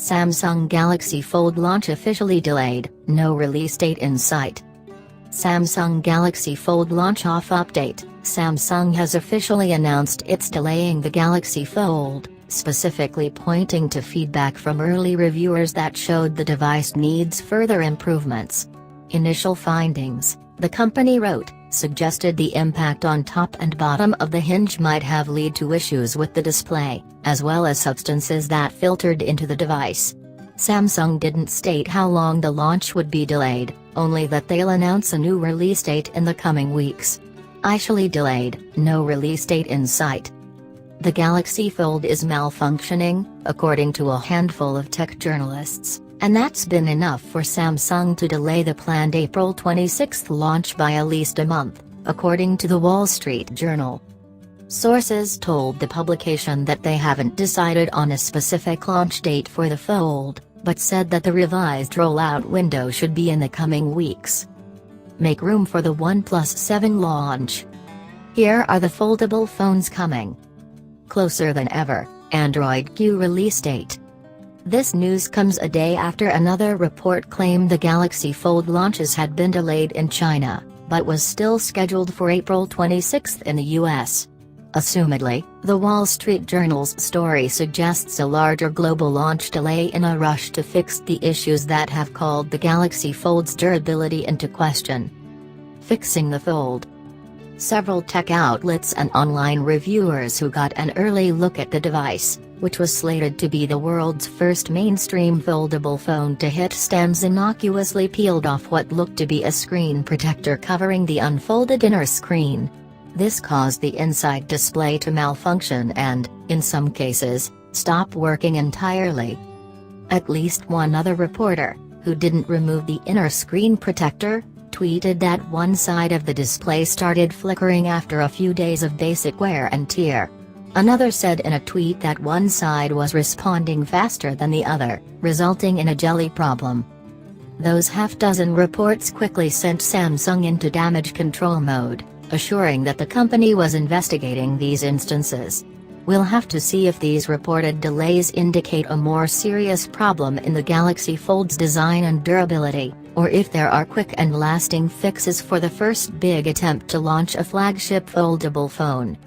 Samsung Galaxy Fold launch officially delayed, no release date in sight. Samsung Galaxy Fold launch off update. Samsung has officially announced it's delaying the Galaxy Fold, specifically pointing to feedback from early reviewers that showed the device needs further improvements. Initial findings, the company wrote, suggested the impact on top and bottom of the hinge might have led to issues with the display, as well as substances that filtered into the device. Samsung didn't state how long the launch would be delayed, only that they'll announce a new release date in the coming weeks. Officially delayed, no release date in sight. The Galaxy Fold is malfunctioning, according to a handful of tech journalists, and that's been enough for Samsung to delay the planned April 26 launch by at least a month, according to the Wall Street Journal. Sources told the publication that they haven't decided on a specific launch date for the Fold, but said that the revised rollout window should be in the coming weeks. Make room for the OnePlus 7 launch. Here are the foldable phones coming. Closer than ever, Android Q release date. This news comes a day after another report claimed the Galaxy Fold launches had been delayed in China, but was still scheduled for April 26 in the US. Assumedly, the Wall Street Journal's story suggests a larger global launch delay in a rush to fix the issues that have called the Galaxy Fold's durability into question. Fixing the Fold. Several tech outlets and online reviewers who got an early look at the device, which was slated to be the world's first mainstream foldable phone to hit stands, innocuously peeled off what looked to be a screen protector covering the unfolded inner screen. This caused the inside display to malfunction and, in some cases, stop working entirely. At least one other reporter, who didn't remove the inner screen protector, tweeted that one side of the display started flickering after a few days of basic wear and tear. Another said in a tweet that one side was responding faster than the other, resulting in a jelly problem. Those half-dozen reports quickly sent Samsung into damage control mode, assuring that the company was investigating these instances. We'll have to see if these reported delays indicate a more serious problem in the Galaxy Fold's design and durability, or if there are quick and lasting fixes for the first big attempt to launch a flagship foldable phone.